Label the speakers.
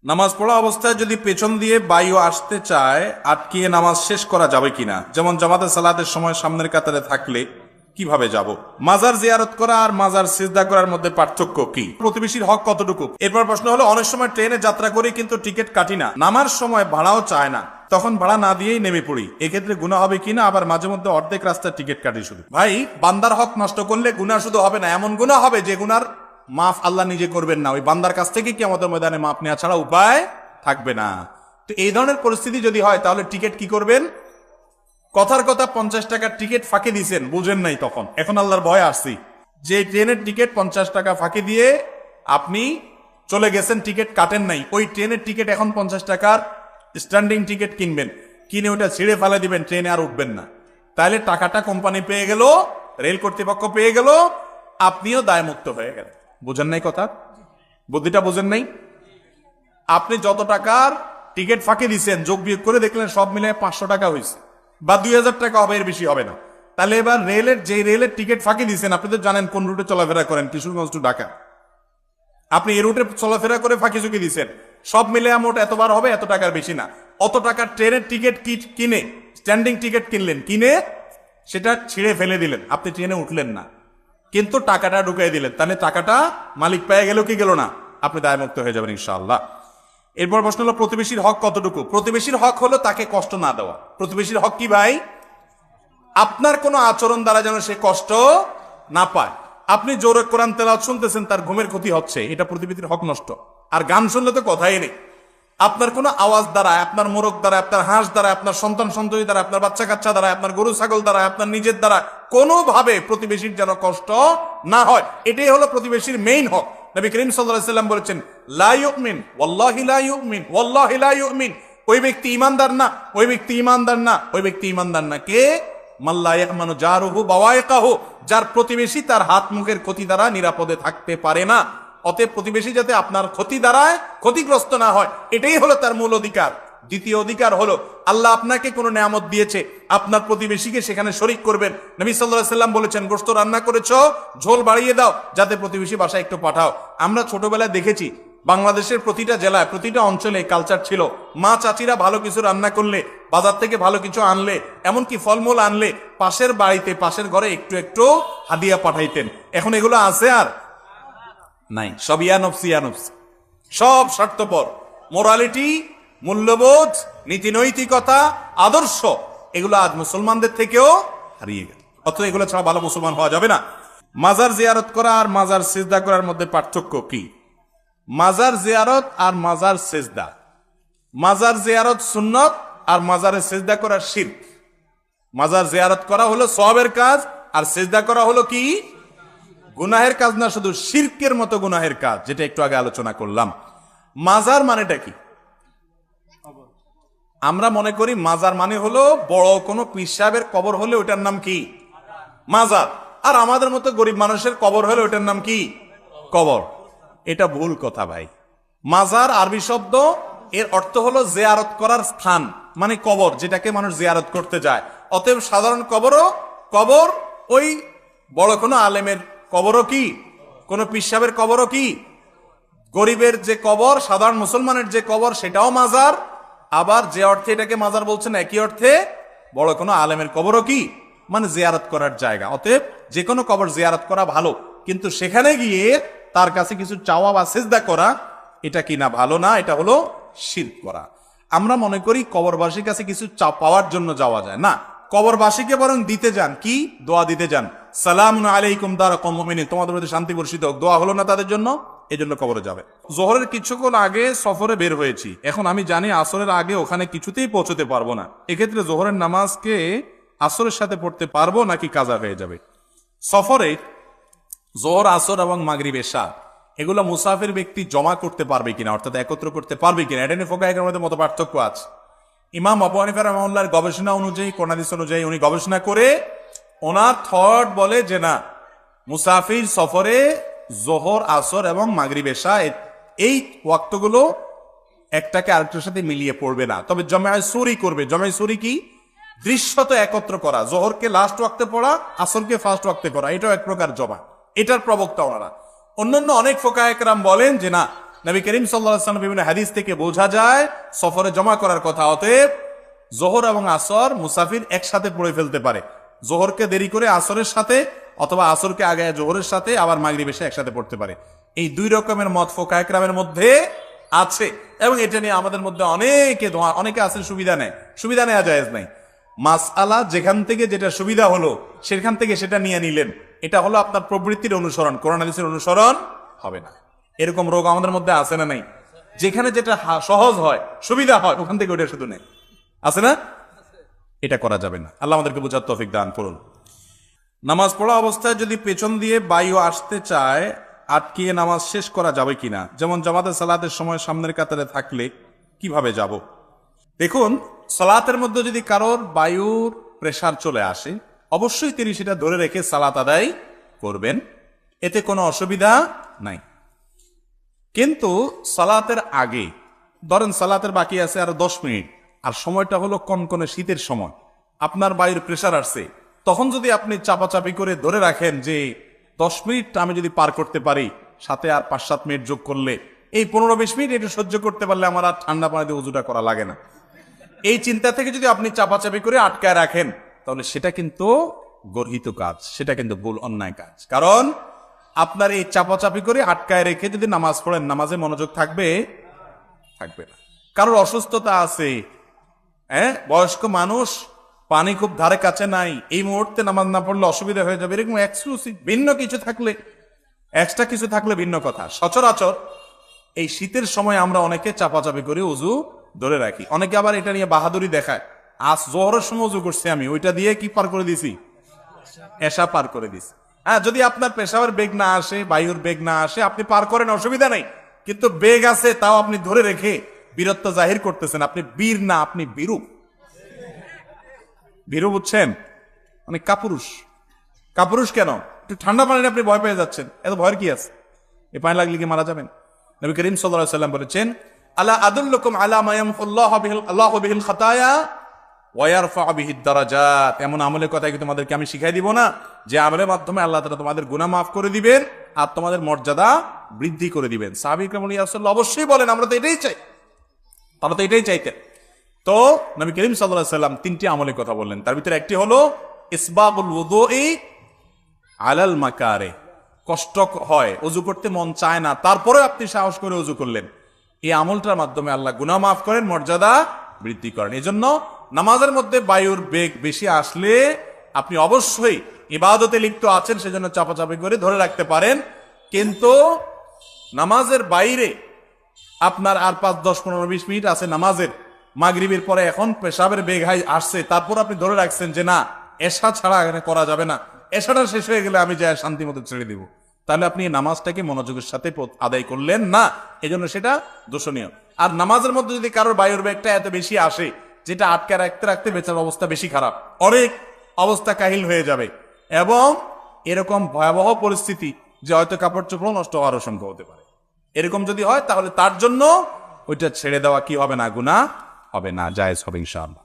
Speaker 1: নামাজ পড়া অবস্থায় যদি পেছন দিয়ে বায়ু আসতে চায় আটকিয়ে নামাজ শেষ করা যাবে কিনা, যেমন জামাতে সালাতের সময় সামনের কাতারে থাকলে কিভাবে যাব? মাজার জিয়ারত করা আর মাজার সিজদা করার মধ্যে পার্থক্য কি? প্রতিবেশীর হক কতটুকু? এরপর প্রশ্ন হলো, অনেক সময় ট্রেনে যাত্রা করি কিন্তু টিকিট কাটি না, নামার সময় ভাড়াও চায় না, তখন ভাড়া না দিয়েই নেমে পড়ি, এক্ষেত্রে গুনাহ হবে কিনা? আবার মাঝে মধ্যে অর্ধেক রাস্তার টিকিট কাটি শুধু। ভাই, বান্দার হক নষ্ট করলে গুনাহ শুধু হবে না, এমন গুনাহ হবে যে গুনার মাফ আল্লাহ নিজে করবেন না, ওই বান্দার কাছ থেকে কি আমাদের ময়দানে মাপ নেওয়া ছাড়া উপায় থাকবে না। তো এই ধরনের পরিস্থিতি যদি হয় তাহলে টিকিট কি করবেন? কথার কথা 50 টাকার টিকিট ফাঁকি দিয়েছেন, বুঝেন নাই তখন, এখন আল্লাহর ভয় আসছি যে ট্রেনের টিকিট 50 টাকা ফাঁকি দিয়ে আপনি চলে গেছেন, টিকিট কাটেন নাই, ওই ট্রেনের টিকিট এখন 50 টাকার স্ট্যান্ডিং টিকিট কিনবেন, কিনে ওটা ছিঁড়ে ফেলে দিবেন, ট্রেনে আর উঠবেন না। তাহলে টাকাটা কোম্পানি পেয়ে গেল, রেল কর্তৃপক্ষ পেয়ে গেল, আপনিও দায়মুক্ত হয়ে গেলেন। বুঝেন নাই কথা? বুদ্ধিটা বুঝেন নাই? আপনি যত টাকার টিকিট ফাঁকি দিচ্ছেন যোগ বিয়োগ করে দেখলেন সব মিলে 500 টাকা হয়েছে বা 2000 টাকা হবে, এর বেশি হবে না। তাহলে এবার রেলের টিকিট ফাঁকি দিচ্ছেন, আপনি তো জানেন কোন রুটে চলাফেরা করেন, কিশোরগঞ্জ টু ঢাকা, আপনি এই রুটে চলাফেরা করে ফাঁকি চুকি দিচ্ছেন, সব মিলে মোট এতবার হবে, এত টাকার বেশি না। অত টাকার ট্রেনের টিকিট কিনে স্ট্যান্ডিং টিকিট কিনলেন, কিনে সেটা ছিঁড়ে ফেলে দিলেন, আপনি ট্রেনে উঠলেন না কিন্তু টাকাটা ঢুকিয়ে দিলেন, তাহলে টাকাটা মালিক পেয়ে গেল কি গেল না? আপনি দায়মুক্ত হয়ে যাবেন ইনশাআল্লাহ। এরপর প্রশ্ন হলো, প্রতিবেশীর হক কতটুকু? প্রতিবেশীর হক হলো তাকে কষ্ট না দেওয়া। প্রতিবেশীর হক কি ভাই? আপনার কোনো আচরণ দ্বারা যেন সে কষ্ট না পায়। আপনি জোরে কোরআন তেলাওয়াত শুনতেছেন, তার ঘুমের ক্ষতি হচ্ছে, এটা প্রতিবেশীর হক নষ্ট। আর গান শুনলে তো কথাই নেই। আপনার কোনো আওয়াজ দ্বারা, আপনার মোরগ দ্বারা, আপনার হাঁস দ্বারা, আপনার সন্তান সন্ততি দ্বারা, আপনার বাচ্চা কাচ্চা দ্বারা, আপনার গরু ছাগল দ্বারা, আপনার নিজের দ্বারা কোনোভাবে প্রতিবেশীর যেন কষ্ট না হয়, এটাই হলো প্রতিবেশীর মেইন হক। নবী করিম সাল্লাল্লাহু আলাইহি ওয়াসাল্লাম বলেছেন, লা ইউমিন ওয়াল্লাহি লা ইউমিন ওয়াল্লাহি লা ইউমিন, ওই ব্যক্তি ঈমানদার না, ওই ব্যক্তি ঈমানদার না, ওই ব্যক্তি ঈমানদার না কে? মাল্লা ইয়ামানু জারুহু বাওয়াইকাহু, যার প্রতিবেশী তার হাত মুখের ক্ষতি দ্বারা নিরাপদে থাকতে পারে না। অতএব প্রতিবেশী যাতে আপনার ক্ষতি দ্বারায় ক্ষতিগ্রস্ত না হয়, এটাই হলো তার মূল অধিকার। দ্বিতীয় অধিকার হলো, আল্লাহ আপনাকে কোনো নেয়ামত দিয়েছে, আপনার প্রতিবেশীকে সেখানে শরীক করবেন। নবী সাল্লাল্লাহু আলাইহি ওয়াসাল্লাম বলেছেন, গোশত রান্না করেছো, ঝোল বাড়িয়ে দাও, যাতে প্রতিবেশী বাসায় একটু পাঠাও। আমরা ছোটবেলায় দেখেছি বাংলাদেশের প্রতিটা জেলায়, প্রতিটা অঞ্চলে কালচার ছিল, মা চাচিরা ভালো কিছু রান্না করলে, বাজার থেকে ভালো কিছু আনলে, এমনকি ফলমূল আনলে, পাশের বাড়িতে, পাশের ঘরে একটু একটু হাদিয়া পাঠাইতেন। এখন এগুলো আছে আর নাই, সব ইয়ানফসি, সব স্বার্থপর। মোরালিটি, মূল্যবোধ, নীতি নৈতিকতা, আদর্শ, এগুলো আজ মুসলমানদের থেকেও হারিয়ে গেল। অথচ এগুলো ছাড়া ভালো মুসলমান হওয়া যাবে না। মাজার জিয়ারত করা আর মাজার সিজদা করার মধ্যে পার্থক্য কি? মাজার জিয়ারত আর মাজার সিজদা, মাজার জিয়ারত সুন্নত আর মাজারে সিজদা করা শিরক। মাজার জিয়ারত করা হলো সওয়াবের কাজ, আর সিজদা করা হলো কি? গুনাহের কাজ না, শুধু শিরকের মতো গুনাহের কাজ, যেটা একটু আগে আলোচনা করলাম। মাজার মানেটা কি? আমরা মনে করি মাজার মানে হলো বড় কোনো পীর সাহেবের কবর হলে ওটার নাম কি? মাজার। আর আমাদের মতো গরিব মানুষের কবর হলে ওটার নাম কি? কবর। এটা ভুল কথা ভাই। মাজার আরবি শব্দ, এর অর্থ হলো জিয়ারত করার স্থান, মানে কবর, যেটাকে মানুষ জিয়ারত করতে যায়। অতএব সাধারণ কবরও কবর, ওই বড় কোনো আলেমের কবরও কি? কোন পীর সাহেবের কবরও কি? গরিবের যে কবর, সাধারণ মুসলমানের যে কবর, সেটাও মাজার। আবার যে অর্থে এটাকে মাজার বলছেন, একই অর্থে বড় কোনো আলেমের কবরও কি? মানে জিয়ারত করার জায়গা। অতএব যে কোনো কবর জিয়ারত করা ভালো, কিন্তু সেখানে গিয়ে তার কাছে কিছু চাওয়া বা সিজদা করা, এটা কি না ভালো না, এটা হলো শিরক করা। আমরা মনে করি কবরবাসীর কাছে কিছু পাওয়ার জন্য যাওয়া যায় না, কবরবাসীকে বরং দিতে যান, কি? দোয়া দিতে যান। সালামুন আলাইকুম দারা কওমিন মুমিনিন, তোমাদের মধ্যে শান্তি বর্ষিত হোক। দোয়া হলো না তাদের জন্য, এই জন্য কবরে যাবে। জোহরের কিছুক্ষণ আগে সফরে বের হয়েছি, এখন আমি জানি আসরের আগে ওখানে কিছুতেই পৌঁছতে পারবো না, এক্ষেত্রে জোহরের নামাজকে আসরের সাথে পড়তে পারবো নাকি কাজা হয়ে যাবে? সফরে জোহর, আসর এবং মাগরিব, এশা, এগুলো মুসাফির ব্যক্তি জমা করতে পারবে কিনা, অর্থাৎ একত্র করতে পারবে কিনা, এটা নিয়ে ফুকাহাদের মধ্যে মত পার্থক্য আছে। ইমাম আবু হানিফা রাহিমাহুল্লাহর গবেষণা অনুযায়ী, কোন হাদিস অনুযায়ী উনি গবেষণা করে ওনার থট বলে যে না, মুসাফির সফরে জোহর, আসর এবং মাগরিব, এশা এই ওয়াক্তগুলো একটাকে আরেকটার সাথে মিলিয়ে পড়বে না, তবে জামায়ে সুরি করবে। জামায়ে সুরি কি? দৃশ্যত একত্র করা, জোহরকে লাস্ট ওয়াক্তে পড়া, আসরকে ফার্স্ট ওয়াক্তে পড়া, এটাও এক প্রকার জমা। এটার প্রবক্তা ওনারা। অন্যান্য অনেক ফুকাহা কেরাম বলেন যে না, নবী করিম সাল্লাল্লাহু আলাইহি ওয়াসাল্লাম বিভিন্ন হাদিস থেকে বোঝা যায় সফরে জমা করার কথা। অতএব জোহর এবং আসর মুসাফির একসাথে পড়ে ফেলতে পারে। জোহরকে দেরি করে আসরের সাথে, অথবা আসরকে আগে জোহরের সাথে, আবার মাগরিব এসে একসাথে পড়তে পারে। এই দুই রকমের মত ফুকাহা কেরামের মধ্যে আছে, এবং এটা নিয়ে আমাদের মধ্যে অনেকে আছেন সুবিধা নেওয়া জায়েজ নাই। মাসআলা যেখান থেকে যেটা সুবিধা হলো সেখান থেকে সেটা নিয়ে নিলেন, এটা হলো আপনার প্রবৃত্তির অনুসরণ, কোরআন হাদিসের অনুসরণ হবে না। এরকম রোগ আমাদের মধ্যে আছে না নাই? যেখানে যেটা সহজ হয়, সুবিধা হয়, ওখান থেকে ওটা শুধু নেই, আছে না? এটা করা যাবে না। আল্লাহ আমাদেরকে বোঝার তৌফিক দান করুন। নামাজ পড়া অবস্থায় যদি পেছন দিয়ে বায়ু আসতে চায়, আটকিয়ে নামাজ শেষ করা যাবে কিনা? যেমন জামাতে সালাতের সময় সামনের কাতারে থাকলে কিভাবে যাব? দেখুন, সালাতের মধ্যে যদি কারোর বায়ুর প্রেসার চলে আসে, অবশ্যই তিনি সেটা ধরে রেখে সালাত আদায় করবেন, এতে কোনো অসুবিধা নাই। কিন্তু সালাতের আগে, ধরেন সালাতের বাকি আছে আরো 10 মিনিট, আর সময়টা হলো কনকনে শীতের সময়, আপনার বায়ুর প্রেসার আসছে, তখন যদি আপনি চাপাচাপি করে ধরে রাখেন যে 10 মিনিট আমি যদি পার করতে পারি, সাথে আর 5-7 মিনিট যোগ করলে এই 15-20 মিনিট একটু সহ্য করতে পারলে আমার আর ঠান্ডা পানিতে উজুটা করা লাগে না, এই চিন্তা থেকে যদি আপনি চাপাচাপি করে আটকায় রাখেন, তাহলে সেটা কিন্তু গর্হিত কাজ, সেটা কিন্তু ভুল, অন্যায় কাজ। কারণ আপনার এই চাপাচাপি করে আটকায় রেখে যদি নামাজ পড়েন, নামাজে মনোযোগ থাকবে না। কারোর অসুস্থতা আছে, বয়স্ক মানুষ, পানি খুব ধারে কাছে নাই, এই মুহূর্তে নামাজ না পড়লে অসুবিধা হয়ে যাবে, এরকম এক্সক্লুসিভ ভিন্ন কিছু থাকলে, এক্সট্রা কিছু থাকলে ভিন্ন কথা। সচরাচর এই শীতের সময় আমরা অনেকে চাপাচাপি করে উজু ধরে রাখি। অনেকে আবার এটা নিয়ে বাহাদুরি দেখায়, আজ জোহরের সময় উজু করছি আমি, ওইটা দিয়ে কি পার করে দিছি? এশা পার করে দিছি। হ্যাঁ, যদি আপনার পেশাবের বেগ না আসে, বায়ুর বেগ না আসে, আপনি পার করেন, অসুবিধা নেই। কিন্তু বেগ আছে, তাও আপনি ধরে রেখে বীরত্ব জাহির করতেছেন, আপনি বীর না, আপনি বীরু। ভীরু বুঝছেন? মানে কাপুরুষ কেন? একটু ঠান্ডা পানিতে আপনি ভয় পেয়ে যাচ্ছেন, এত ভয়ের কি আছে? এই পানি লাগলে কি মারা যাবেন? নবী করিম সাল্লাল্লাহু আলাইহি ওয়াসাল্লাম বলেছেন, আলা আদুল্লুকুম আলা মা ইয়ামহুল্লাহু বিহিল খাতায়া ওয়া ইয়ারফা'ু বিহিদ দারাজাত। এমন আমলের কথা কি তোমাদেরকে আমি শিখাই দিব না, যে আমলের মাধ্যমে আল্লাহ তাআলা তোমাদের গুনাহ মাফ করে দিবেন আর তোমাদের মর্যাদা বৃদ্ধি করে দিবেন। সাহাবী کرام ইয়া রাসূলুল্লাহ, অবশ্যই বলেন, আমরা তো এটাই চাই। তারা তো এটাই চাইতেন। তো নবী করিম সাল্লাল্লাহু আলাইহি ওয়াসাল্লাম 3টি আমলের কথা বললেন, তার ভিতরে একটি হলো ইসবাগুল ওযুই আলাল মাকারে। কষ্ট হয়, ওযু করতে মন চায় না, তারপরে আপনি সাহস করে ওযু করলেন, এই আমলটার মাধ্যমে আল্লাহ গুনাহ মাফ করেন, মর্যাদা বৃদ্ধি করেন। এজন্য নামাজের মধ্যে বায়ুর বেগ বেশি আসলে আপনি অবশ্যই ইবাদতে লিপ্ত আছেন, সেজন্য চাপাচাপি করে ধরে রাখতে পারেন। কিন্তু নামাজের বাইরে আপনার আর 5, 10, 15, 20 মিনিট আছে নামাজের, মাগরিবের পরে এখন পেশাবের বেগ আসছে, তারপর আপনি ধরে রাখছেন যে না, এশা ছাড়া এখানে করা যাবে না, এশাটা শেষ হয়ে গেলে আমি যাই শান্তি মতো ছেড়ে দিব, তাহলে আপনি নামাজটাকে মনোযোগের সাথে আদায় করলেন না, এজন্য সেটা দোষণীয়। আর নামাজের মধ্যে যদি কারোর বায়ুর বেগটা এত বেশি আসে, যেটা আটকে রাখতে রাখতে বেচার অবস্থা বেশি খারাপ, অনেক অবস্থা কাহিল হয়ে যাবে, এবং এরকম ভয়াবহ পরিস্থিতি যে হয়তো কাপড় চোপড় নষ্ট হওয়ার আশঙ্কা হতে পারে। এরকম যদি হয়, তাহলে তার জন্য ওইটা ছেড়ে দেওয়া কি হবে না? গুনাহ হবে না, জায়েজ হবে ইনশাআল্লাহ।